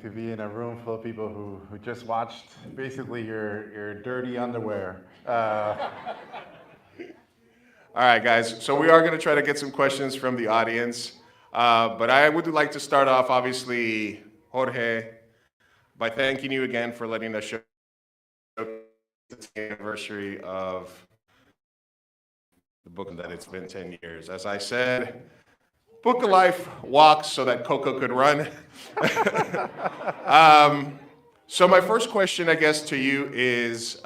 to be in a room full of people who just watched basically your dirty underwear. All right, guys. So we are going to try to get some questions from the audience. But I would like to start off, obviously, Jorge, by thanking you again for letting us show the anniversary of the book that it's been 10 years. As I said, Book of Life walks so that Coco could run. So my first question, I guess, to you is,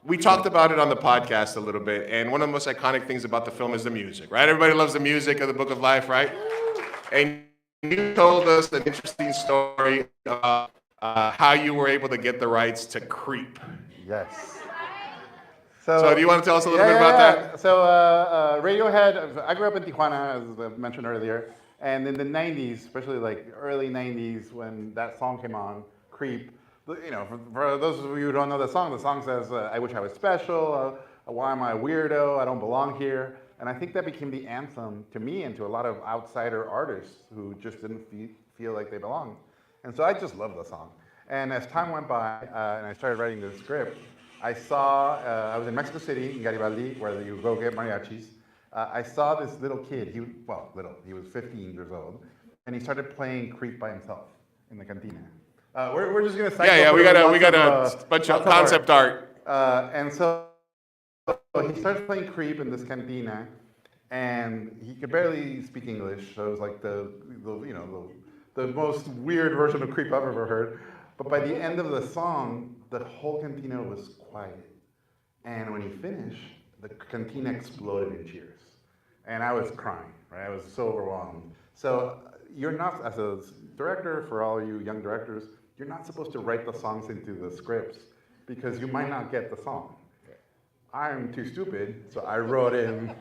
we talked about it on the podcast a little bit, and one of the most iconic things about the film is the music, right? Everybody loves the music of the Book of Life, right? And you told us an interesting story about how you were able to get the rights to Creep. Yes. So do you want to tell us a little bit about that? So Radiohead, I grew up in Tijuana, as I mentioned earlier, and in the 90s, especially like early 90s when that song came on, Creep, you know, for those of you who don't know the song says, I wish I was special, why am I a weirdo, I don't belong here. And I think that became the anthem to me and to a lot of outsider artists who just didn't feel like they belonged. And so I just loved the song. And as time went by and I started writing the script, I saw, I was in Mexico City, in Garibaldi, where you go get mariachis. I saw this little kid, he was 15 years old, and he started playing Creep by himself in the cantina. We're just gonna cycle we got a bunch of concept art. And so he starts playing Creep in this cantina, and he could barely speak English, so it was like the most weird version of Creep I've ever heard. But by the end of the song, the whole cantina was quiet. And when he finished, the cantina exploded in cheers. And I was crying, right? I was so overwhelmed. So you're not, as a director, for all you young directors, you're not supposed to write the songs into the scripts because you might not get the song. I'm too stupid, so I wrote in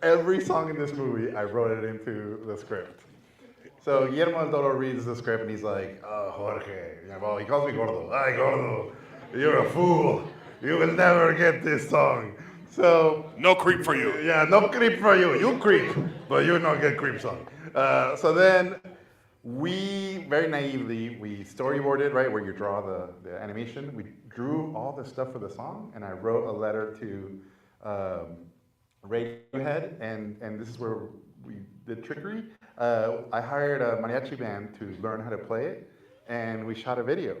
every song in this movie, I wrote it into the script. So Guillermo del Toro reads the script and he's like, oh, Jorge, well, he calls me Gordo. Ay, Gordo, you're a fool. You will never get this song. So no Creep for you. Yeah, no Creep for you. You creep, but you don't get Creep song. So then we, very naively, we storyboarded, right, where you draw the animation. We drew all the stuff for the song, and I wrote a letter to Radiohead, and this is where we did trickery. I hired a mariachi band to learn how to play it, and we shot a video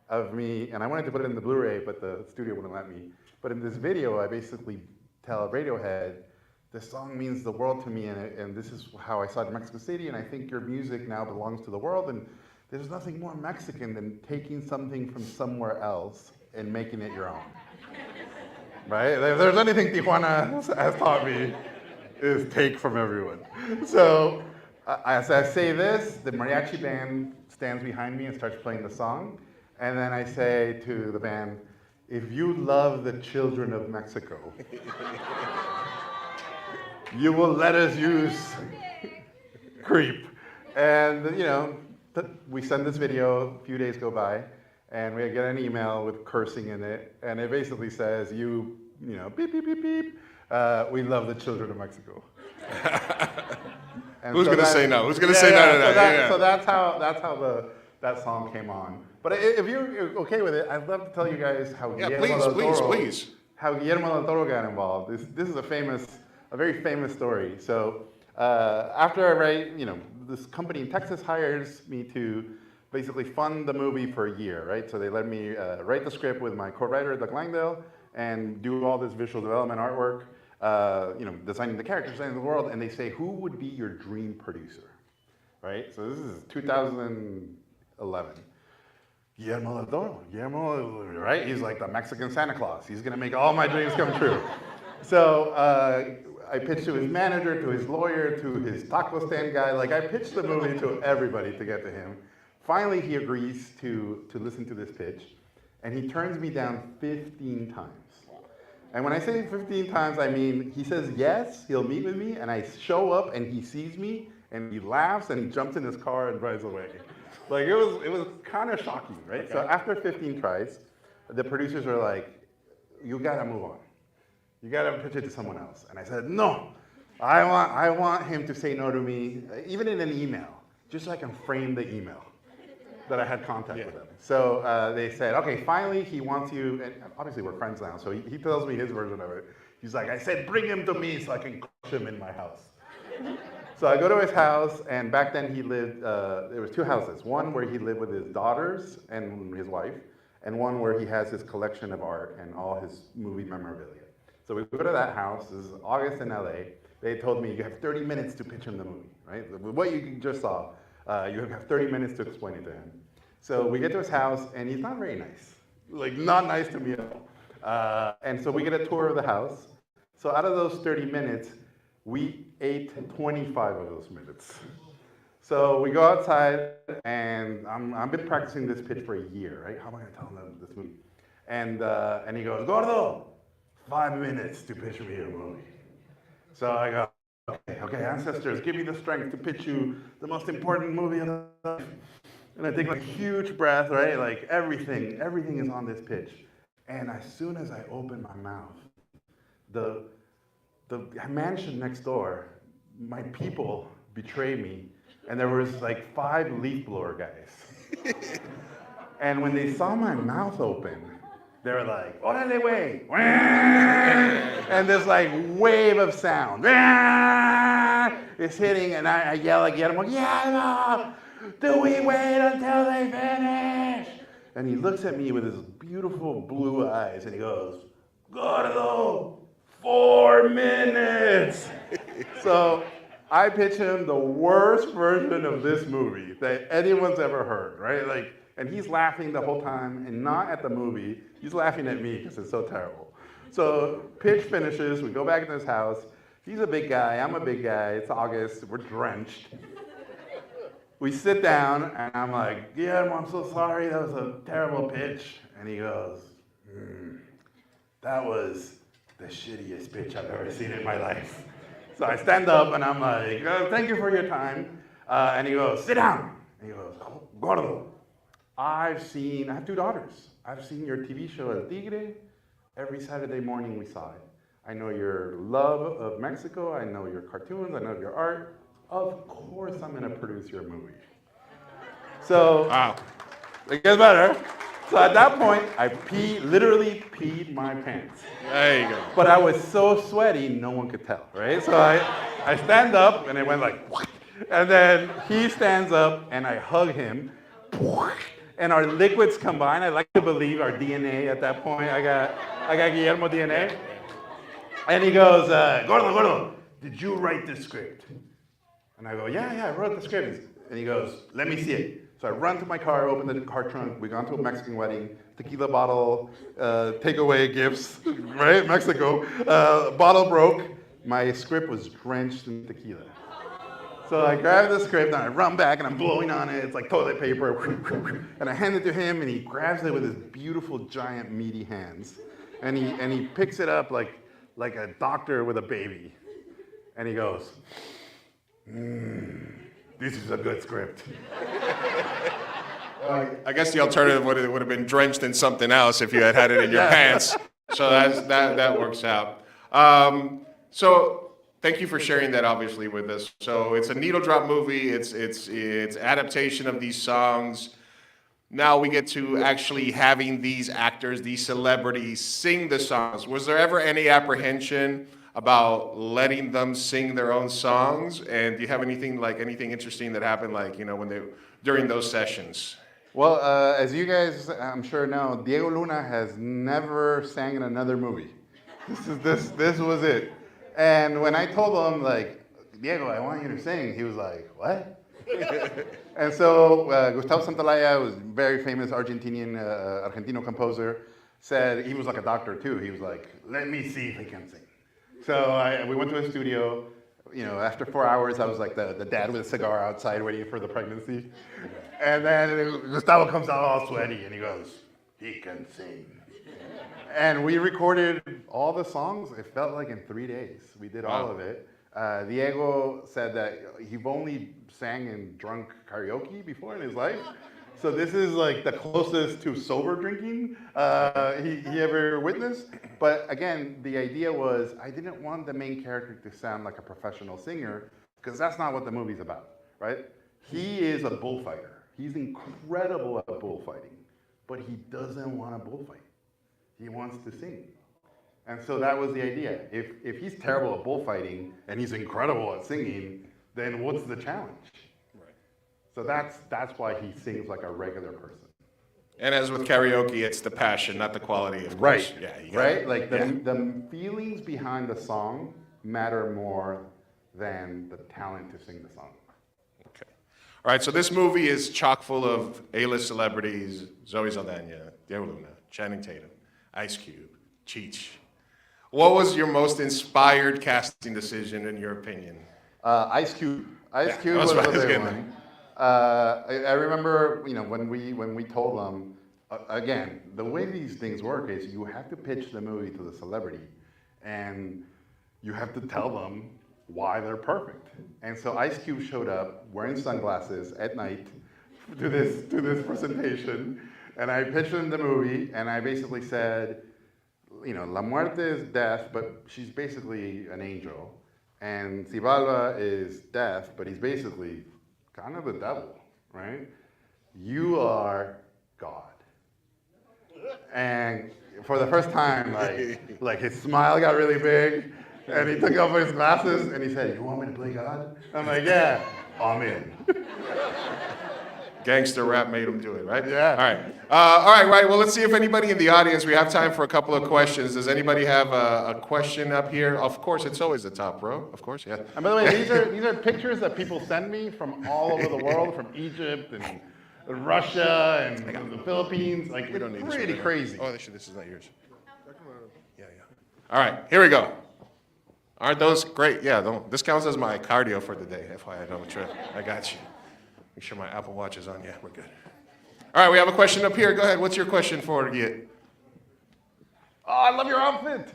of me, and I wanted to put it in the Blu-ray, but the studio wouldn't let me. But in this video, I basically tell Radiohead, this song means the world to me, and this is how I saw it in Mexico City, and I think your music now belongs to the world, and there's nothing more Mexican than taking something from somewhere else and making it your own. Right? If there's anything Tijuana has taught me, is take from everyone. So as I say this, the mariachi band stands behind me and starts playing the song. And then I say to the band, if you love the children of Mexico, you will let us use Creep. And we send this video, a few days go by, and we get an email with cursing in it, and it basically says, beep, beep, beep, beep, we love the children of Mexico. Who's going to say no? Who's going to say no to that? So that's how that song came on. But if you're okay with it, I'd love to tell you guys how how Guillermo del Toro got involved. This is a very famous story. So after I write, this company in Texas hires me to basically fund the movie for a year, right? So they let me write the script with my co-writer, Doug Langdale, and do all this visual development artwork, designing the characters, designing the world, and they say, who would be your dream producer, right? So this is 2011. Guillermo del Toro, right? He's like the Mexican Santa Claus. He's gonna make all my dreams come true. So I pitched to his manager, to his lawyer, to his taco stand guy. Like I pitched the movie to everybody to get to him. Finally, he agrees to listen to this pitch, and he turns me down 15 times. And when I say 15 times, I mean he says yes, he'll meet with me, and I show up, and he sees me, and he laughs, and he jumps in his car and drives away. Like it was kind of shocking, right? Okay. So after 15 tries, the producers are like, you gotta move on. You gotta pitch it to someone else. And I said, no, I want him to say no to me, even in an email, just so I can frame the email. that I had contact with him. So they said, okay, finally he wants you, and obviously we're friends now, so he tells me his version of it. He's like, I said, bring him to me so I can crush him in my house. So I go to his house, and back then he lived, there was two houses. One where he lived with his daughters and his wife, and one where he has his collection of art and all his movie memorabilia. So we go to that house. This is August in LA. They told me you have 30 minutes to pitch him the movie, right? What you just saw, you have 30 minutes to explain it to him. So we get to his house, and he's not very nice. Like, not nice to me at all. And so we get a tour of the house. So out of those 30 minutes, we ate 25 of those minutes. So we go outside, and I've been practicing this pitch for a year, right? How am I going to tell him this movie? And he goes, Gordo, 5 minutes to pitch me a movie. So I go, okay, ancestors, give me the strength to pitch you the most important movie of life. And I take like a huge breath, right? Like everything is on this pitch. And as soon as I open my mouth, the mansion next door, my people betray me, and there was like 5 leaf blower guys. And when they saw my mouth open, they were like, "Órale, güey!" And this like wave of sound is hitting, and I yell at Guillermo, "Guillermo, do we wait until they finish?" And he looks at me with his beautiful blue eyes, and he goes, "Gordo, 4 minutes." So I pitch him the worst version of this movie that anyone's ever heard, right? Like, and he's laughing the whole time, and not at the movie. He's laughing at me because it's so terrible. So pitch finishes. We go back to his house. He's a big guy. I'm a big guy. It's August. We're drenched. We sit down, and I'm like, "Yeah, I'm so sorry. That was a terrible pitch." And he goes, "That was the shittiest pitch I've ever seen in my life." So I stand up, and I'm like, "Thank you for your time." And he goes, "Sit down." And he goes, "Gordo, I have 2 daughters. I've seen your TV show El Tigre. Every Saturday morning we saw it. I know your love of Mexico. I know your cartoons. I know your art. Of course I'm going to produce your movie." So Wow. it gets better. So at that point, I literally peed my pants. There you go. But I was so sweaty, no one could tell, right? So I stand up, and it went like, and then he stands up, and I hug him, and our liquids combine. I like to believe our DNA at that point. I got Guillermo DNA. And he goes, Gordo, did you write this script? And I go, yeah, I wrote the script. And he goes, "Let me see it." So I run to my car, open the car trunk. We gone to a Mexican wedding, tequila bottle, takeaway gifts, right? Mexico. Bottle broke. My script was drenched in tequila. So I grab the script, and I run back, and I'm blowing on it. It's like toilet paper. And I hand it to him, and he grabs it with his beautiful, giant, meaty hands. And he picks it up like a doctor with a baby. And he goes, "This is a good script." I guess the alternative would have been drenched in something else if you had it in your pants. So that works out. So thank you for sharing that, obviously, with us. So it's a needle drop movie. It's adaptation of these songs. Now we get to actually having these actors, these celebrities, sing the songs. Was there ever any apprehension about letting them sing their own songs? And do you have anything interesting that happened, during those sessions? Well, as you guys, I'm sure know, Diego Luna has never sang in another movie. This was it. And when I told him, like, "Diego, I want you to sing," he was like, "What?" And so Gustavo Santaolalla, was a very famous Argentino composer, said, he was like a doctor too. He was like, "Let me see if he can sing." So we went to a studio. After 4 hours, I was like the dad with a cigar outside waiting for the pregnancy. And then Gustavo comes out all sweaty, and he goes, "He can sing." And we recorded all the songs. It felt like in 3 days. We did all of it. Diego said that he only sang in drunk karaoke before in his life. So this is like the closest to sober drinking he ever witnessed. But again, the idea was I didn't want the main character to sound like a professional singer, because that's not what the movie's about, right? He is a bullfighter. He's incredible at bullfighting, but he doesn't want to bullfight. He wants to sing. And so that was the idea. If he's terrible at bullfighting and he's incredible at singing, then what's the challenge? Right. So that's why he sings like a regular person. And as with karaoke, it's the passion, not the quality, of course. Right. Yeah, right? Like the feelings behind the song matter more than the talent to sing the song. Okay. All right, so this movie is chock full of A-list celebrities: Zoe Saldana, Diego Luna, Channing Tatum, Ice Cube, Cheech. What was your most inspired casting decision in your opinion? Ice Cube. Ice Cube was the big one. I remember, when we told them, again, the way these things work is you have to pitch the movie to the celebrity, and you have to tell them why they're perfect. And so Ice Cube showed up wearing sunglasses at night to this presentation, and I pitched him the movie, and I basically said, La Muerte is death, but she's basically an angel, and Xibalba is death, but he's basically kind of the devil, right? You are God. And for the first time, like his smile got really big, and he took off his glasses, and he said, "You want me to play God?" I'm like, "Yeah, I'm in." Gangster rap made him do it, right? Yeah. All right. Well, let's see if anybody in the audience, we have time for a couple of questions. Does anybody have a question up here? Of course, it's always the top row. Of course, yeah. And by the way, these are pictures that people send me from all over the world, from Egypt and Russia and the Philippines. Like, we don't need pretty this crazy. Oh, this is not yours. Yeah. All right, here we go. Aren't those great? Yeah, this counts as my cardio for the day. FYI, don't trip. I got you. Make sure my Apple Watch is on. Yeah, we're good. All right, we have a question up here. Go ahead. What's your question for Git? Oh, I love your outfit.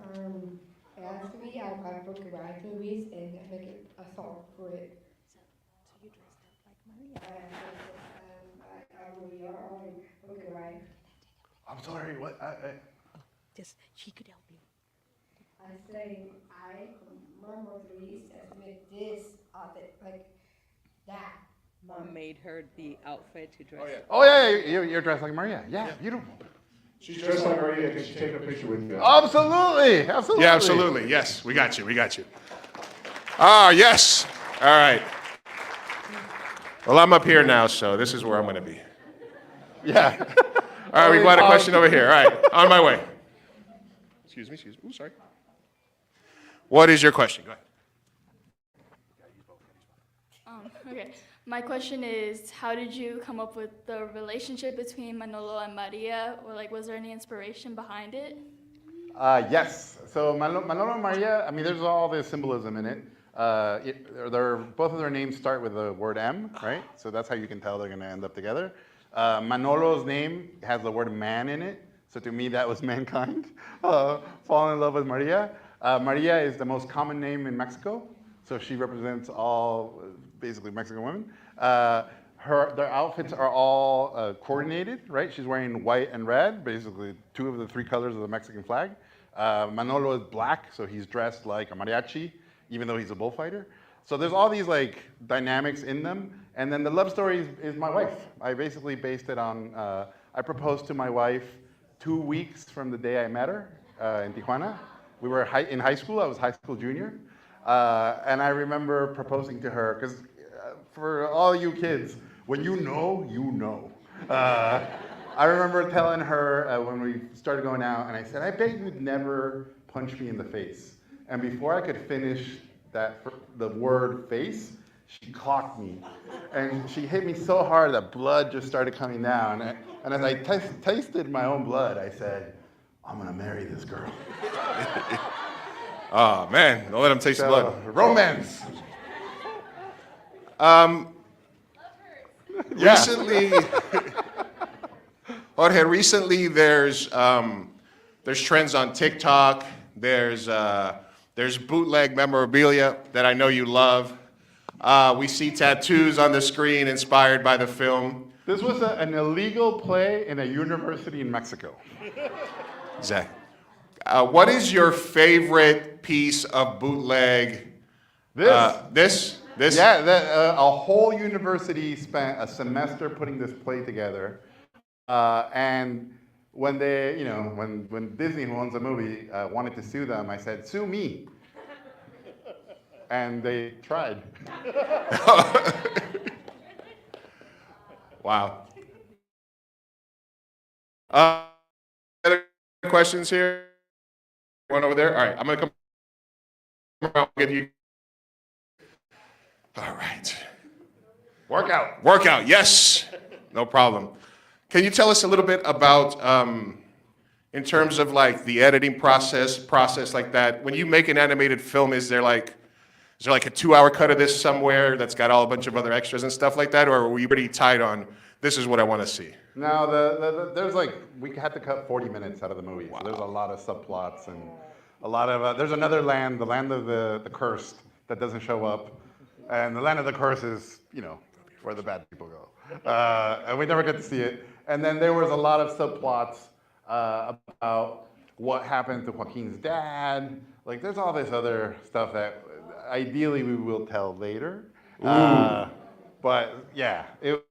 Asked me, I book a ride movies and make a song for it. So you dressed up like Maria. I really are book a ride. I'm sorry. What? Just she could help you. I say Mom movies and make this outfit like that. Mom made her the outfit to dress. Oh yeah, you're dressed like Maria. Yeah, beautiful. She's dressed like Maria. Can she take a picture with you? Absolutely. Yeah, absolutely. Yes, we got you. Ah, yes. All right. Well, I'm up here now, so this is where I'm going to be. Yeah. All right, we got a question over here. All right, on my way. Excuse me. Ooh, sorry. What is your question? Go ahead. Okay. My question is, how did you come up with the relationship between Manolo and Maria? Or was there any inspiration behind it? Yes. So Manolo and Maria, there's all this symbolism in it. Both of their names start with the word M, right? So that's how you can tell they're going to end up together. Manolo's name has the word man in it. So to me, that was mankind falling in love with Maria. Maria is the most common name in Mexico. So she represents all basically Mexican women. Their outfits are all coordinated, right? She's wearing white and red, basically two of the three colors of the Mexican flag. Manolo is black, so he's dressed like a mariachi, even though he's a bullfighter. So there's all these dynamics in them. And then the love story is my wife. I basically based it on, I proposed to my wife 2 weeks from the day I met her in Tijuana. We were in high school, I was high school junior. And I remember proposing to her, because for all you kids, when you know, you know. I remember telling her when we started going out, and I said, I bet you'd never punch me in the face. And before I could finish the word face, she clocked me. And she hit me so hard that blood just started coming down. And as I tasted my own blood, I said, I'm gonna marry this girl. Oh, man, don't let him taste the blood. Romance. Recently, Jorge, there's trends on TikTok. There's bootleg memorabilia that I know you love. We see tattoos on the screen inspired by the film. This was an illegal play in a university in Mexico. Exactly. What is your favorite piece of bootleg? This? This? Yeah, a whole university spent a semester putting this play together, and when they, when Disney, who owns the movie, wanted to sue them, I said, "Sue me," and they tried. Wow. Other questions here? One over there? All right, I'm going to come around and get you. All right. Workout, yes. No problem. Can you tell us a little bit about, in terms of like the editing process like that? When you make an animated film, is there like a 2-hour cut of this somewhere that's got all a bunch of other extras and stuff like that? Or were you pretty tight on, this is what I want to see? No, there's we had to cut 40 minutes out of the movie. Wow. So there's a lot of subplots and a lot of, there's another land, the land of the cursed, that doesn't show up. And the land of the curse is, where the bad people go. And we never get to see it. And then there was a lot of subplots about what happened to Joaquin's dad. Like, there's all this other stuff that ideally we will tell later. But yeah, it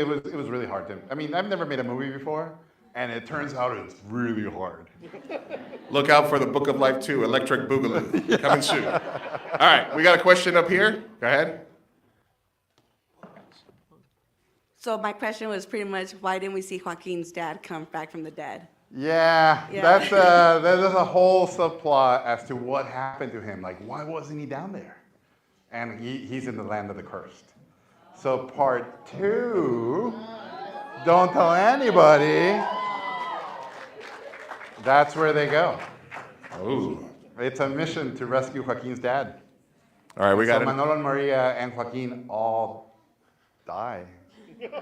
was really hard to. I mean, I've never made a movie before, and it turns out it's really hard. Look out for the Book of Life 2, Electric Boogaloo, coming soon. All right, we got a question up here. Go ahead. So my question was pretty much, why didn't we see Joaquin's dad come back from the dead? Yeah. There's a whole subplot as to what happened to him. Like, why wasn't he down there? And he's in the land of the cursed. So part 2, don't tell anybody. That's where they go. Ooh. It's a mission to rescue Joaquin's dad. All right, we got it. Manolo and Maria and Joaquin all die. All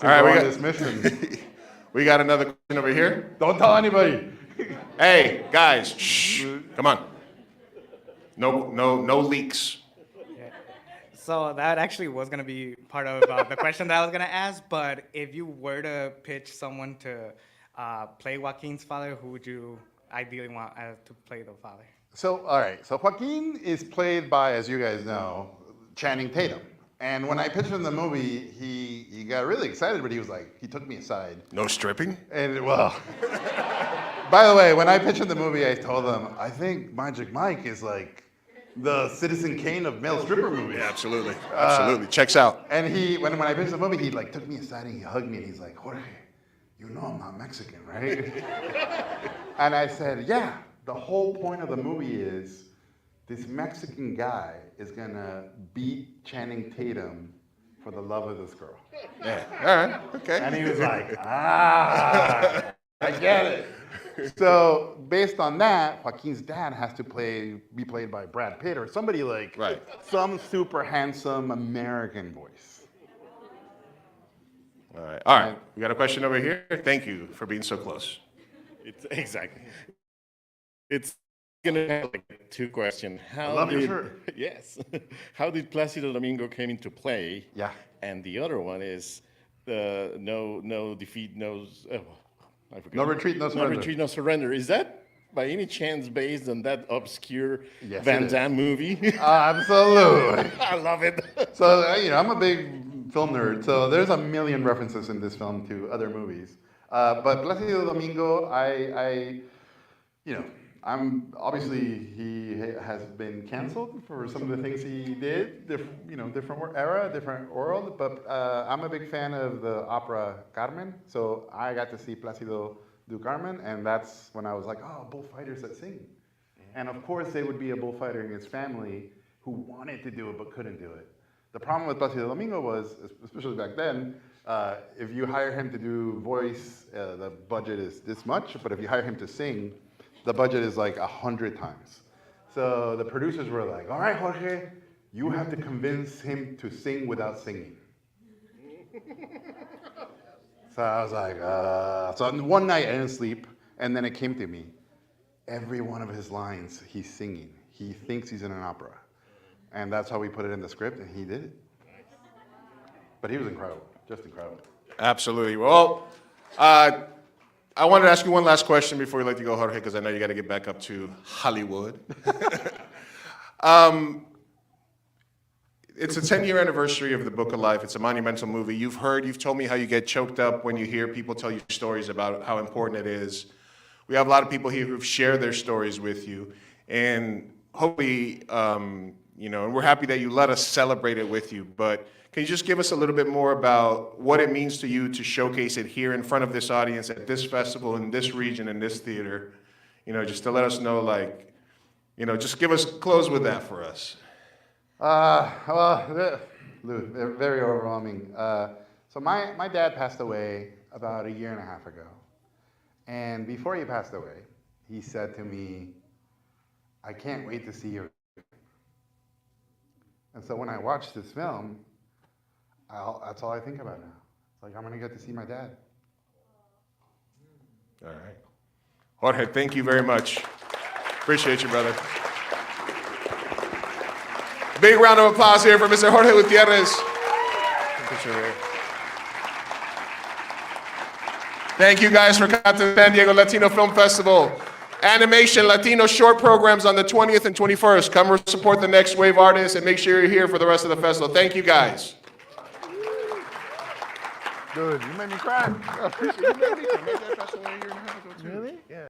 right, we got this mission. We got another question over here. Don't tell anybody. Hey, guys, shh. Come on. No leaks. So that actually was going to be part of the question that I was going to ask, but if you were to pitch someone to play Joaquin's father, who would you ideally want to play the father? So, all right. So Joaquin is played by, as you guys know, Channing Tatum. And when I pitched him the movie, he got really excited, but he took me aside. No stripping? And well, by the way, when I pitched him the movie, I told him, I think Magic Mike is like the Citizen Kane of male stripper movies. Yeah, absolutely. Checks out. And when I pitched the movie, he took me aside and he hugged me and he's like, Jorge, you know I'm not Mexican, right? And I said, yeah, the whole point of the movie is this Mexican guy is gonna beat Channing Tatum for the love of this girl. Yeah, all right, okay. And he was like, I get it. So based on that, Joaquin's dad has to be played by Brad Pitt or somebody like some super handsome American voice. All right. We got a question over here. Thank you for being so close. Exactly. It's gonna have like 2 questions. I love your shirt. Yes. How did Plácido Domingo came into play? Yeah. And the other one is no defeat, I forget. No retreat, no surrender. No retreat, no surrender. Is that by any chance based on that obscure Yes, Van Damme movie? Absolutely. I love it. So, I'm a big film nerd, so there's a million references in this film to other movies. But Plácido Domingo, I'm obviously he has been canceled for some of the things he did, different era, different world. But I'm a big fan of the opera Carmen, so I got to see Plácido do Carmen, and that's when I was like, oh, bullfighters that sing. And of course, they would be a bullfighter and his family who wanted to do it but couldn't do it. The problem with Plácido Domingo was, especially back then, if you hire him to do voice, the budget is this much, but if you hire him to sing, the budget is like 100 times. So the producers were like, all right, Jorge, you have to convince him to sing without singing. So I was like, so one night I didn't sleep, and then it came to me. Every one of his lines, he's singing. He thinks he's in an opera. And that's how we put it in the script, and he did it. But he was incredible, just incredible. Absolutely. Well, I wanted to ask you one last question before we let you go, Jorge, because I know you got to get back up to Hollywood. it's a 10-year anniversary of the Book of Life. It's a monumental movie. You've told me how you get choked up when you hear people tell you stories about how important it is. We have a lot of people here who've shared their stories with you, and hopefully, and we're happy that you let us celebrate it with you, but can you just give us a little bit more about what it means to you to showcase it here in front of this audience at this festival, in this region, in this theater? Just to let us know, just close with that for us. Lou, they're very overwhelming. So my dad passed away about a year and a half ago. And before he passed away, he said to me, I can't wait to see you. And so when I watch this film, that's all I think about now. It's like, I'm going to get to see my dad. All right. Jorge, thank you very much. Appreciate you, brother. Big round of applause here for Mr. Jorge Gutierrez. Thank you guys for coming to the San Diego Latino Film Festival. Animation Latino short programs on the 20th and 21st. Come support the next wave artists and make sure you're here for the rest of the festival. Thank you guys. Dude, you made me cry. I appreciate you. You made me cry. I made that festival a year and a half ago too. Really? Yeah.